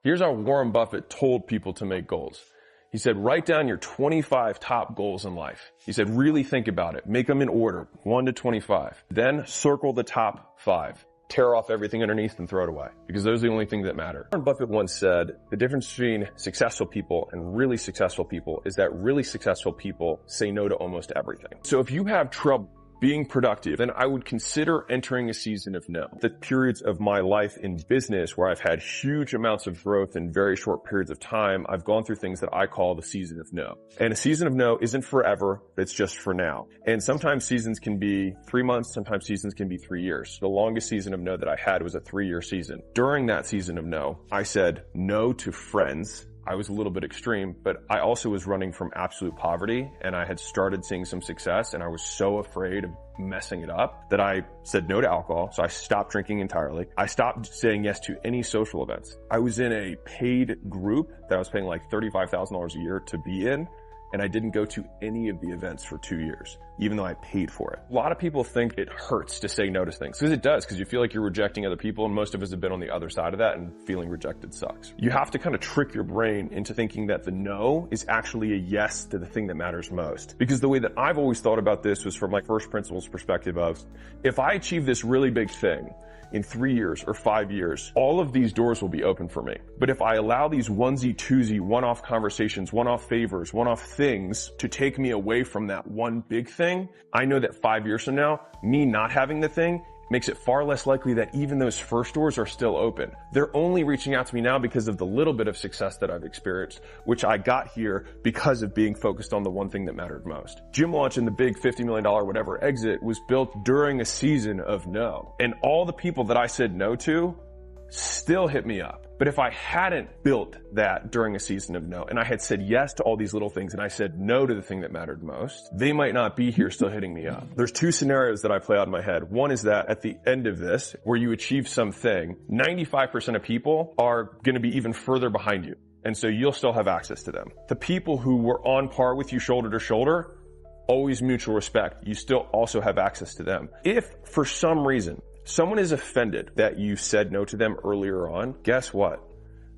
Here's how Warren Buffett told people to make goals. He said, write down your 25 top goals in life. He said, really think about it. Make them in order, 1 to 25. Then circle the top 5. Tear off everything underneath and throw it away, because those are the only things that matter. Warren Buffett once said, the difference between successful people and really successful people is that really successful people say no to almost everything. So if you have trouble being productive, then I would consider entering a season of no. The periods of my life in business where I've had huge amounts of growth in very short periods of time, I've gone through things that I call the season of no. And a season of no isn't forever, it's just for now. And sometimes seasons can be 3 months, sometimes seasons can be 3 years. The longest season of no that I had was a 3-year season. During that season of no, I said no to friends. I was a little bit extreme, but I also was running from absolute poverty, and I had started seeing some success, and I was so afraid of messing it up that I said no to alcohol. So I stopped drinking entirely. I stopped saying yes to any social events. I was in a paid group that I was paying like $35,000 a year to be in, and I didn't go to any of the events for 2 years, even though I paid for it. A lot of people think it hurts to say no to things, because it does, because you feel like you're rejecting other people, and most of us have been on the other side of that, and feeling rejected sucks. You have to kind of trick your brain into thinking that the no is actually a yes to the thing that matters most. Because the way that I've always thought about this was from my first principles perspective of, if I achieve this really big thing, in 3 years or 5 years, all of these doors will be open for me. But if I allow these onesie, twosie, one-off conversations, one-off favors, one-off things to take me away from that one big thing, I know that 5 years from now, me not having the thing makes it far less likely that even those first doors are still open. They're only reaching out to me now because of the little bit of success that I've experienced, which I got here because of being focused on the one thing that mattered most. Gym Launch and the big $50 million whatever exit was built during a season of no. And all the people that I said no to still hit me up. But if I hadn't built that during a season of no, and I had said yes to all these little things, and I said no to the thing that mattered most, they might not be here still hitting me up. There's 2 scenarios that I play out in my head. One is that at the end of this, where you achieve something, 95% of people are going to be even further behind you. And so you'll still have access to them. The people who were on par with you shoulder to shoulder, always mutual respect. You still also have access to them. If for some reason, someone is offended that you said no to them earlier on, guess what?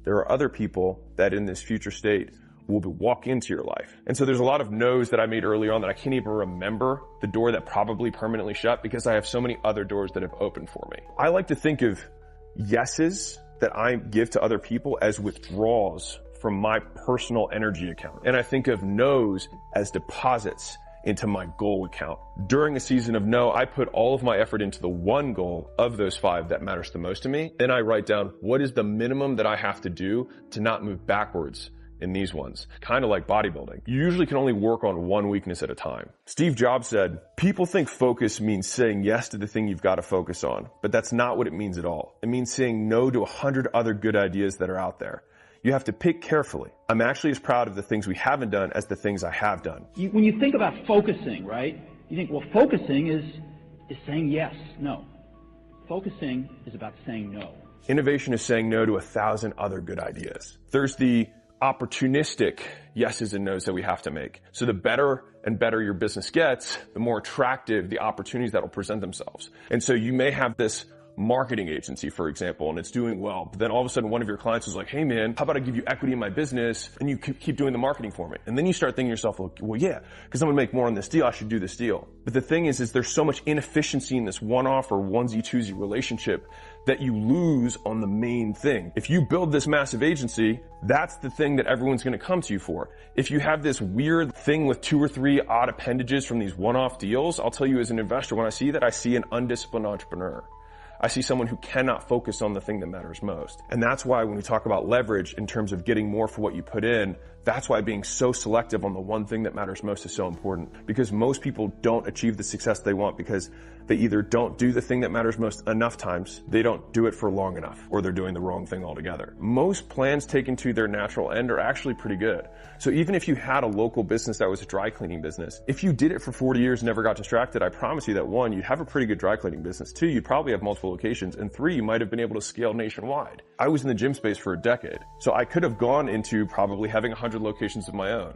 There are other people that in this future state will walk into your life. And so there's a lot of no's that I made early on that I can't even remember the door that probably permanently shut, because I have so many other doors that have opened for me. I like to think of yeses that I give to other people as withdrawals from my personal energy account. And I think of no's as deposits into my goal account. During a season of no, I put all of my effort into the one goal of those 5 that matters the most to me. Then I write down, what is the minimum that I have to do to not move backwards in these ones? Kind of like bodybuilding. You usually can only work on one weakness at a time. Steve Jobs said, people think focus means saying yes to the thing you've got to focus on, but that's not what it means at all. It means saying no to 100 other good ideas that are out there. You have to pick carefully. I'm actually as proud of the things we haven't done as the things I have done. When you think about focusing, right? You think, well, focusing is saying yes. No. Focusing is about saying no. Innovation is saying no to 1,000 other good ideas. There's the opportunistic yeses and nos that we have to make. So the better and better your business gets, the more attractive the opportunities that will present themselves. And so you may have this marketing agency, for example, and it's doing well, but then all of a sudden one of your clients is like, hey man, how about I give you equity in my business and you keep doing the marketing for me? And then you start thinking to yourself, well yeah, because I'm gonna make more on this deal, I should do this deal. But the thing is there's so much inefficiency in this one-off or onesie-twosie relationship that you lose on the main thing. If you build this massive agency, that's the thing that everyone's gonna come to you for. If you have this weird thing with 2 or 3 odd appendages from these one-off deals, I'll tell you as an investor, when I see that, I see an undisciplined entrepreneur. I see someone who cannot focus on the thing that matters most. And that's why when we talk about leverage in terms of getting more for what you put in, that's why being so selective on the one thing that matters most is so important. Because most people don't achieve the success they want because they either don't do the thing that matters most enough times, they don't do it for long enough, or they're doing the wrong thing altogether. Most plans taken to their natural end are actually pretty good. So even if you had a local business that was a dry cleaning business, if you did it for 40 years and never got distracted, I promise you that 1, you'd have a pretty good dry cleaning business. 2, you'd probably have multiple locations. And 3, you might have been able to scale nationwide. I was in the gym space for a decade, so I could have gone into probably having 100 locations of my own.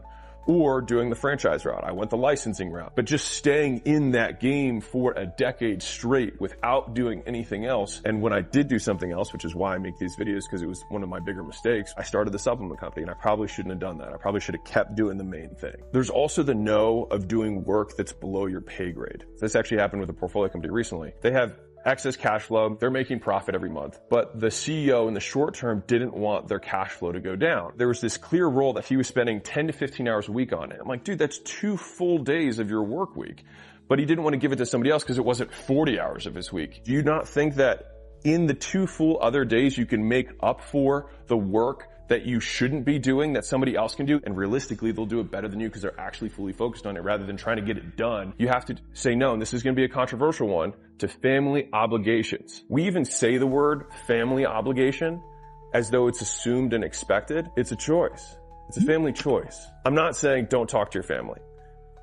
or doing the franchise route. I went the licensing route. But just staying in that game for a decade straight without doing anything else. And when I did do something else, which is why I make these videos, because it was one of my bigger mistakes, I started the supplement company, and I probably shouldn't have done that. I probably should have kept doing the main thing. There's also the no of doing work that's below your pay grade. This actually happened with a portfolio company recently. They have excess cash flow, they're making profit every month, but the CEO in the short term didn't want their cash flow to go down. There was this clear role that he was spending 10 to 15 hours a week on it. I'm like, dude, that's 2 full days of your work week. But he didn't want to give it to somebody else because it wasn't 40 hours of his week. Do you not think that in the 2 full other days you can make up for the work that you shouldn't be doing that somebody else can do? And realistically, they'll do it better than you because they're actually fully focused on it rather than trying to get it done. You have to say no, and this is going to be a controversial one, to family obligations. We even say the word family obligation as though it's assumed and expected. It's a choice. It's a family choice. I'm not saying don't talk to your family.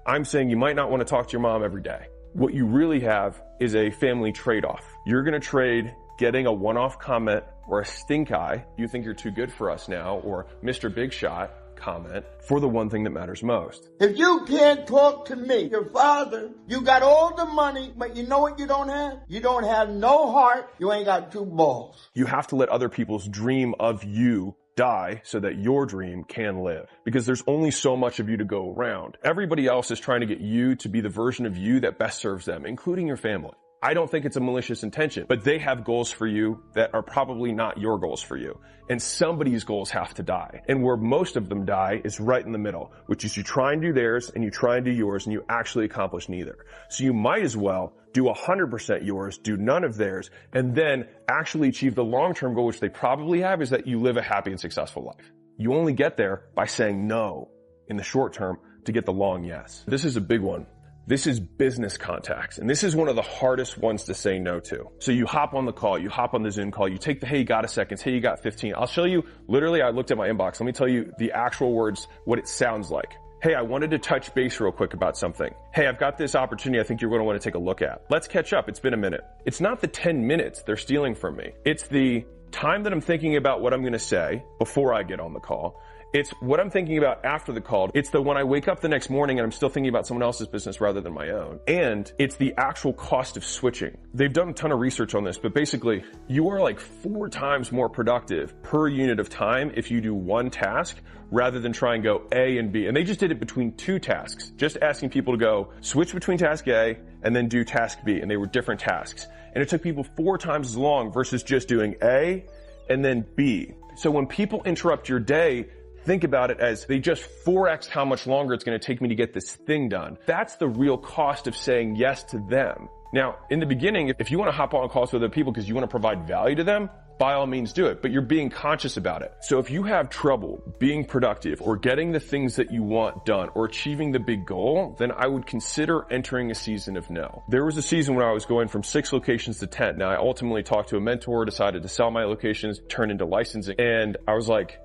I'm saying you might not want to talk to your mom every day. What you really have is a family trade-off. You're going to trade getting a one-off comment or a stink eye, you think you're too good for us now, or Mr. Big Shot comment for the one thing that matters most. If you can't talk to me, your father, you got all the money, but you know what you don't have? You don't have no heart, you ain't got 2 balls. You have to let other people's dream of you die so that your dream can live. Because there's only so much of you to go around. Everybody else is trying to get you to be the version of you that best serves them, including your family. I don't think it's a malicious intention, but they have goals for you that are probably not your goals for you. And somebody's goals have to die. And where most of them die is right in the middle, which is you try and do theirs and you try and do yours and you actually accomplish neither. So you might as well do 100% yours, do none of theirs, and then actually achieve the long-term goal, which they probably have, is that you live a happy and successful life. You only get there by saying no in the short term to get the long yes. This is a big one. This is business contacts, and this is one of the hardest ones to say no to. So you hop on the call, you hop on the Zoom call, you take the, hey, you got a second, hey, you got 15. I'll show you, literally, I looked at my inbox. Let me tell you the actual words, what it sounds like. Hey, I wanted to touch base real quick about something. Hey, I've got this opportunity I think you're going to want to take a look at. Let's catch up. It's been a minute. It's not the 10 minutes they're stealing from me. It's the time that I'm thinking about what I'm going to say before I get on the call. It's what I'm thinking about after the call. It's the when I wake up the next morning and I'm still thinking about someone else's business rather than my own. And it's the actual cost of switching. They've done a ton of research on this, but basically you are like 4 times more productive per unit of time if you do one task rather than try and go A and B. And they just did it between 2 tasks, just asking people to go switch between task A and then do task B. And they were different tasks. And it took people 4 times as long versus just doing A and then B. So when people interrupt your day, think about it as they just 4x how much longer it's going to take me to get this thing done. That's the real cost of saying yes to them. Now, in the beginning, if you want to hop on calls with other people because you want to provide value to them, by all means do it, but you're being conscious about it. So if you have trouble being productive or getting the things that you want done or achieving the big goal, then I would consider entering a season of no. There was a season when I was going from 6 locations to 10. Now, I ultimately talked to a mentor, decided to sell my locations, turn into licensing, and I was like,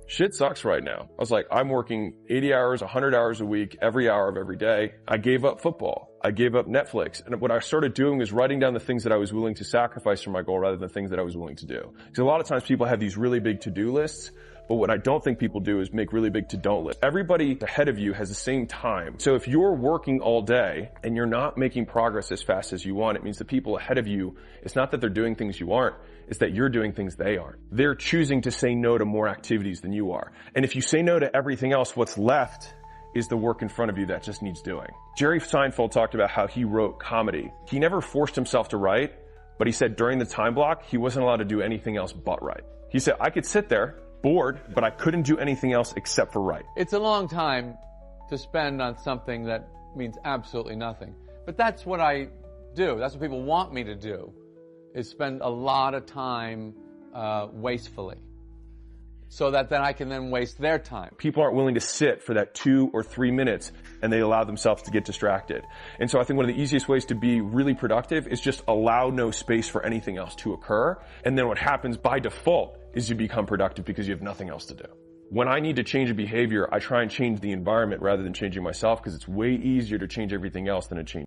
shit sucks right now. I was like, I'm working 80 hours, 100 hours a week, every hour of every day. I gave up football. I gave up Netflix. And what I started doing was writing down the things that I was willing to sacrifice for my goal rather than the things that I was willing to do. Because a lot of times people have these really big to-do lists, but what I don't think people do is make really big to-don't lists. Everybody ahead of you has the same time. So if you're working all day and you're not making progress as fast as you want, it means the people ahead of you, it's not that they're doing things you aren't, it's that you're doing things they aren't. They're choosing to say no to more activities than you are. And if you say no to everything else, what's left is the work in front of you that just needs doing. Jerry Seinfeld talked about how he wrote comedy. He never forced himself to write, but he said during the time block, he wasn't allowed to do anything else but write. He said, I could sit there, bored, but I couldn't do anything else except for write. It's a long time to spend on something that means absolutely nothing. But that's what I do. That's what people want me to do, is spend a lot of time wastefully, so that then I can then waste their time. People aren't willing to sit for that 2 or 3 minutes and they allow themselves to get distracted. And so I think one of the easiest ways to be really productive is just allow no space for anything else to occur. And then what happens by default is you become productive because you have nothing else to do. When I need to change a behavior, I try and change the environment rather than changing myself because it's way easier to change everything else than to change